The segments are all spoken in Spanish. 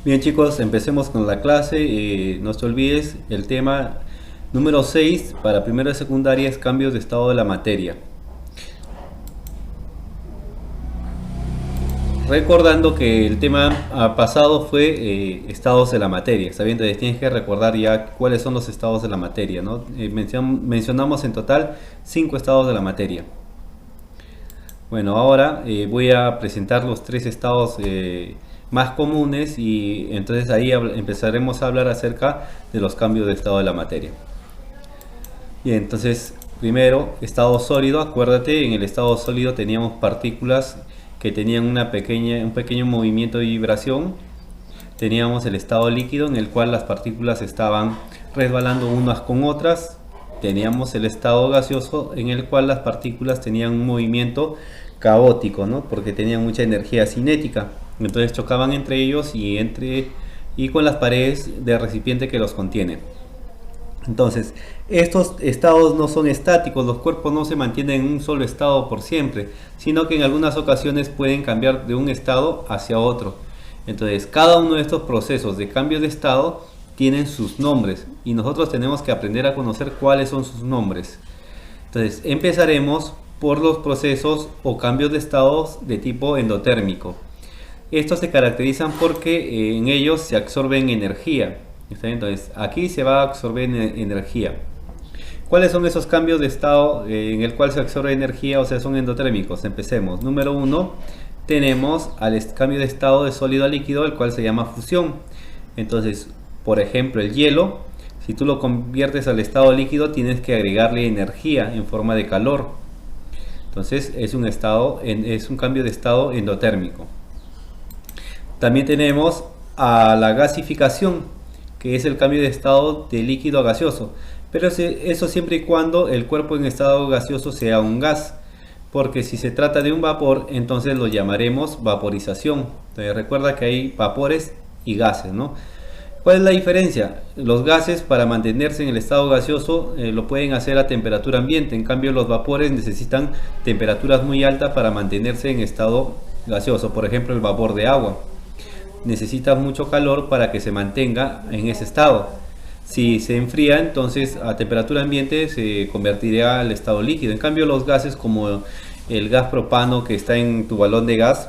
Bien chicos, empecemos con la clase. No te olvides, el tema número 6 para primero y secundaria es cambios de estado de la materia. Recordando que el tema pasado fue estados de la materia, ¿está bien? Entonces tienes que recordar ya cuáles son los estados de la materia, ¿no? Mencionamos en total 5 estados de la materia. Bueno, ahora voy a presentar los 3 estados más comunes y entonces ahí empezaremos a hablar acerca de los cambios de estado de la materia. Bien, entonces primero, estado sólido. Acuérdate, en el estado sólido teníamos partículas que tenían un pequeño movimiento de vibración. Teníamos el estado líquido en el cual las partículas estaban resbalando unas con otras. Teníamos el estado gaseoso en el cual las partículas tenían un movimiento caótico, ¿no? Porque tenían mucha energía cinética. Entonces chocaban entre ellos y con las paredes del recipiente que los contiene. Entonces, estos estados no son estáticos, los cuerpos no se mantienen en un solo estado por siempre, sino que en algunas ocasiones pueden cambiar de un estado hacia otro. Entonces, cada uno de estos procesos de cambio de estado tienen sus nombres y nosotros tenemos que aprender a conocer cuáles son sus nombres. Entonces, empezaremos por los procesos o cambios de estados de tipo endotérmico. Estos se caracterizan porque en ellos se absorben energía. Entonces, aquí se va a absorber energía. ¿Cuáles son esos cambios de estado en el cual se absorbe energía? O sea, son endotérmicos. Empecemos. Número 1, tenemos al cambio de estado de sólido a líquido, el cual se llama fusión. Entonces, por ejemplo, el hielo, si tú lo conviertes al estado líquido, tienes que agregarle energía en forma de calor. Entonces, es un cambio de estado endotérmico. También tenemos a la gasificación, que es el cambio de estado de líquido a gaseoso, pero eso siempre y cuando el cuerpo en estado gaseoso sea un gas, porque si se trata de un vapor, entonces lo llamaremos vaporización. Entonces recuerda que hay vapores y gases, ¿no? ¿Cuál es la diferencia? Los gases, para mantenerse en el estado gaseoso, lo pueden hacer a temperatura ambiente. En cambio, los vapores necesitan temperaturas muy altas para mantenerse en estado gaseoso. Por ejemplo, el vapor de agua necesita mucho calor para que se mantenga en ese estado. Si se enfría, entonces a temperatura ambiente se convertirá al estado líquido. En cambio, los gases, como el gas propano que está en tu balón de gas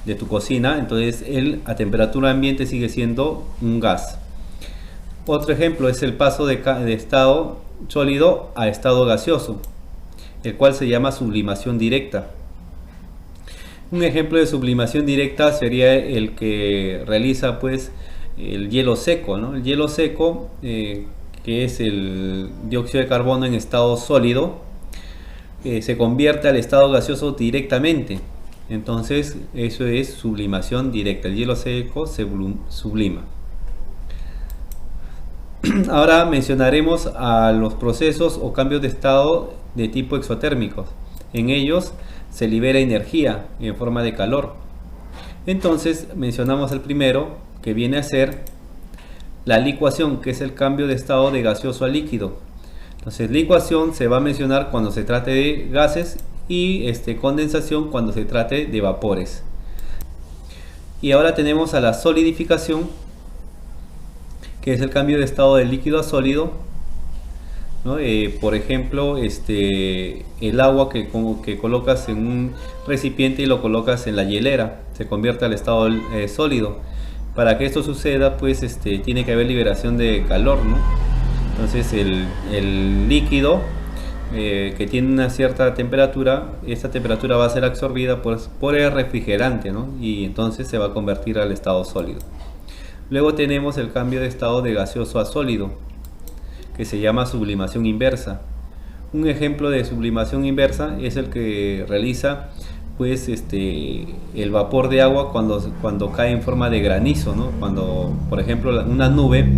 de tu cocina, entonces él a temperatura ambiente sigue siendo un gas. Otro ejemplo es el paso de estado sólido a estado gaseoso, el cual se llama sublimación directa. Un ejemplo de sublimación directa sería el que realiza pues el hielo seco, ¿no? El hielo seco, que es el dióxido de carbono en estado sólido, se convierte al estado gaseoso directamente. Entonces eso es sublimación directa. El hielo seco se sublima. Ahora mencionaremos a los procesos o cambios de estado de tipo exotérmicos. En ellos se libera energía en forma de calor. Entonces mencionamos el primero, que viene a ser la licuación, que es el cambio de estado de gaseoso a líquido. Entonces, licuación se va a mencionar cuando se trate de gases y condensación cuando se trate de vapores. Y ahora tenemos a la solidificación, que es el cambio de estado de líquido a sólido, ¿no? Por ejemplo, el agua que colocas en un recipiente y lo colocas en la hielera, se convierte al estado sólido. Para que esto suceda, pues tiene que haber liberación de calor, ¿no? Entonces el líquido que tiene una cierta temperatura, esta temperatura va a ser absorbida por el refrigerante, ¿no? Y entonces se va a convertir al estado sólido. Luego tenemos el cambio de estado de gaseoso a sólido, que se llama sublimación inversa. Un ejemplo de sublimación inversa es el que realiza pues el vapor de agua cuando cae en forma de granizo, ¿no? Cuando, por ejemplo, una nube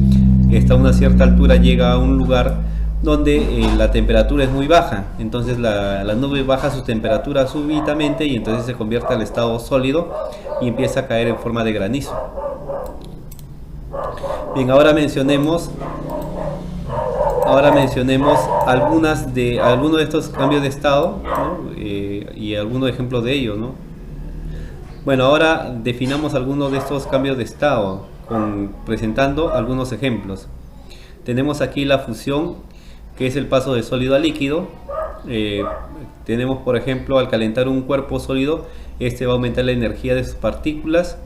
que está a una cierta altura llega a un lugar donde la temperatura es muy baja, entonces la nube baja su temperatura súbitamente y entonces se convierte al estado sólido y empieza a caer en forma de granizo. Bien, ahora mencionemos algunos de estos cambios de estado, ¿no? Y algunos ejemplos de ellos, ¿no? Bueno, ahora definamos algunos de estos cambios de estado. presentando algunos ejemplos. Tenemos aquí la fusión, que es el paso de sólido a líquido. Tenemos, por ejemplo, al calentar un cuerpo sólido, este va a aumentar la energía de sus partículas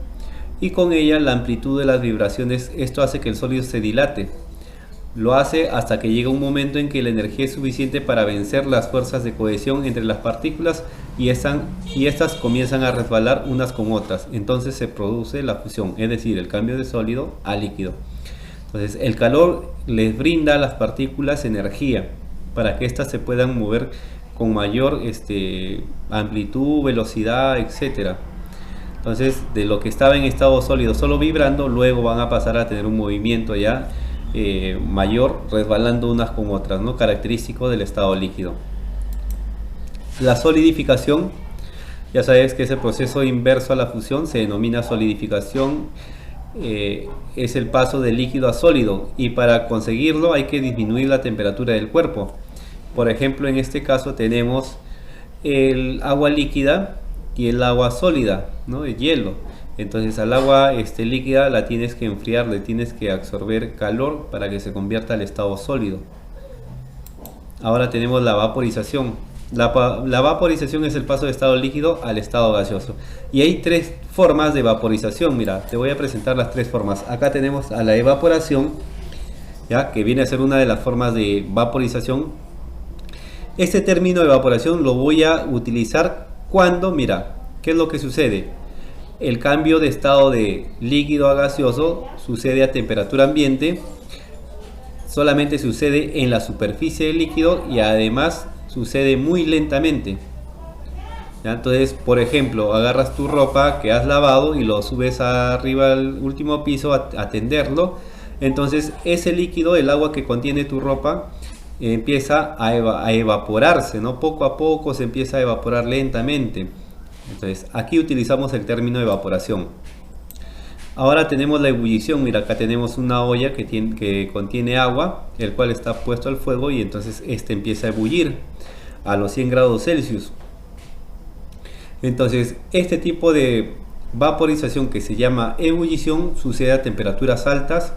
y con ella la amplitud de las vibraciones. Esto hace que el sólido se dilate. Lo hace hasta que llega un momento en que la energía es suficiente para vencer las fuerzas de cohesión entre las partículas y estas comienzan a resbalar unas con otras. Entonces se produce la fusión, es decir, el cambio de sólido a líquido. Entonces el calor les brinda a las partículas energía para que éstas se puedan mover con mayor amplitud, velocidad, etcétera. Entonces, de lo que estaba en estado sólido solo vibrando, luego van a pasar a tener un movimiento ya mayor, resbalando unas con otras, ¿no? Característico del estado líquido. La solidificación, ya sabes que es el proceso inverso a la fusión, se denomina solidificación. Es el paso de líquido a sólido, y para conseguirlo hay que disminuir la temperatura del cuerpo. Por ejemplo, en este caso tenemos el agua líquida y el agua sólida, ¿no? El hielo. Entonces al agua líquida la tienes que enfriar, le tienes que absorber calor para que se convierta al estado sólido. Ahora tenemos la vaporización. La vaporización es el paso de estado líquido al estado gaseoso. Y hay tres formas de vaporización. Mira, te voy a presentar las tres formas. Acá tenemos a la evaporación, ¿ya? Que viene a ser una de las formas de vaporización. Este término de evaporación lo voy a utilizar cuando, mira, ¿qué es lo que sucede? El cambio de estado de líquido a gaseoso sucede a temperatura ambiente, solamente sucede en la superficie del líquido y además sucede muy lentamente. ¿Ya? Entonces, por ejemplo, agarras tu ropa que has lavado y lo subes arriba al último piso a tenderlo. Entonces ese líquido, el agua que contiene tu ropa, empieza a evaporarse, ¿no? Poco a poco se empieza a evaporar lentamente. Entonces aquí utilizamos el término evaporación. Ahora tenemos la ebullición. Mira, acá tenemos una olla que contiene agua, el cual está puesto al fuego, y entonces este empieza a ebullir a los 100 grados Celsius. Entonces este tipo de vaporización, que se llama ebullición, sucede a temperaturas altas.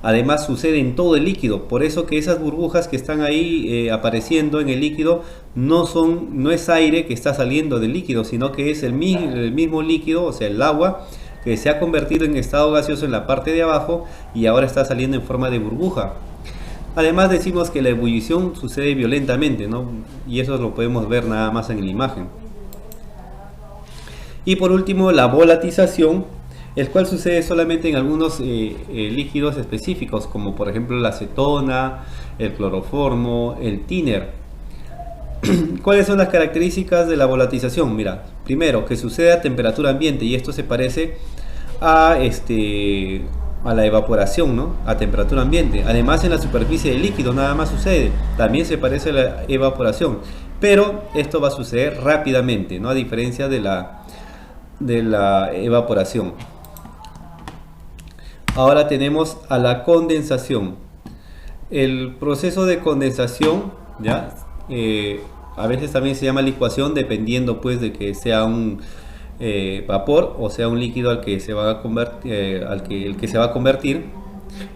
Además sucede en todo el líquido, por eso que esas burbujas que están ahí apareciendo en el líquido no es aire que está saliendo del líquido, sino que es el mismo líquido, o sea, el agua, que se ha convertido en estado gaseoso en la parte de abajo y ahora está saliendo en forma de burbuja. Además decimos que la ebullición sucede violentamente, ¿no? Y eso lo podemos ver nada más en la imagen. Y por último, la volatización, el cual sucede solamente en algunos líquidos específicos, como por ejemplo la acetona, el cloroformo, el thinner. ¿Cuáles son las características de la volatización? Mira, primero, que sucede a temperatura ambiente, y esto se parece a la evaporación, ¿no? A temperatura ambiente. Además, en la superficie del líquido nada más sucede, también se parece a la evaporación, pero esto va a suceder rápidamente, ¿no? A diferencia de la evaporación. Ahora tenemos a la condensación. El proceso de condensación, ¿ya? A veces también se llama licuación, dependiendo pues de que sea un vapor o sea un líquido al que se va a convertir, el que se va a convertir.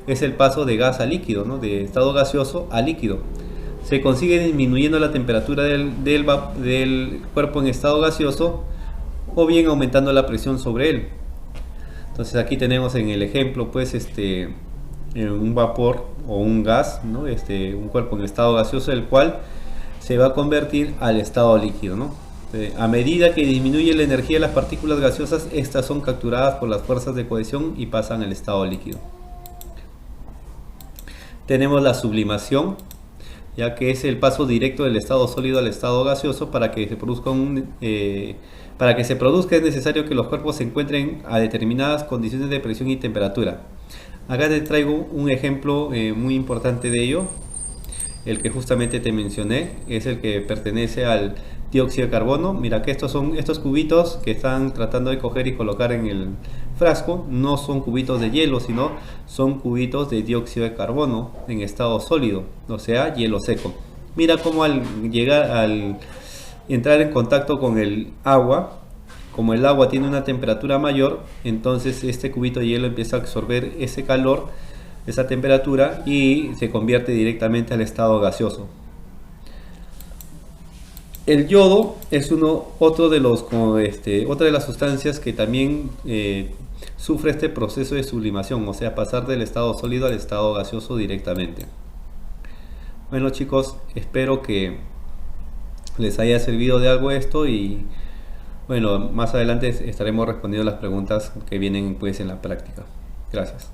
Es el paso de gas a líquido, ¿no? De estado gaseoso a líquido. Se consigue disminuyendo la temperatura del cuerpo en estado gaseoso, o bien aumentando la presión sobre él. Entonces aquí tenemos en el ejemplo pues un vapor o un gas, ¿no? Un cuerpo en estado gaseoso, el cual se va a convertir al estado líquido, ¿no? A medida que disminuye la energía de las partículas gaseosas, estas son capturadas por las fuerzas de cohesión y pasan al estado líquido. Tenemos la sublimación, ya que es el paso directo del estado sólido al estado gaseoso. Para que se produzca es necesario que los cuerpos se encuentren a determinadas condiciones de presión y temperatura. Acá te traigo un ejemplo muy importante de ello. El que justamente te mencioné es el que pertenece al dióxido de carbono. Mira que estos cubitos que están tratando de coger y colocar en el frasco no son cubitos de hielo, sino son cubitos de dióxido de carbono en estado sólido, o sea, hielo seco. Mira cómo al entrar en contacto con el agua, como el agua tiene una temperatura mayor, entonces este cubito de hielo empieza a absorber ese calor, esa temperatura, y se convierte directamente al estado gaseoso. El yodo es otra de las sustancias que también sufre este proceso de sublimación, o sea, pasar del estado sólido al estado gaseoso directamente. Bueno chicos, espero que les haya servido de algo esto, y bueno, más adelante estaremos respondiendo las preguntas que vienen pues en la práctica. Gracias.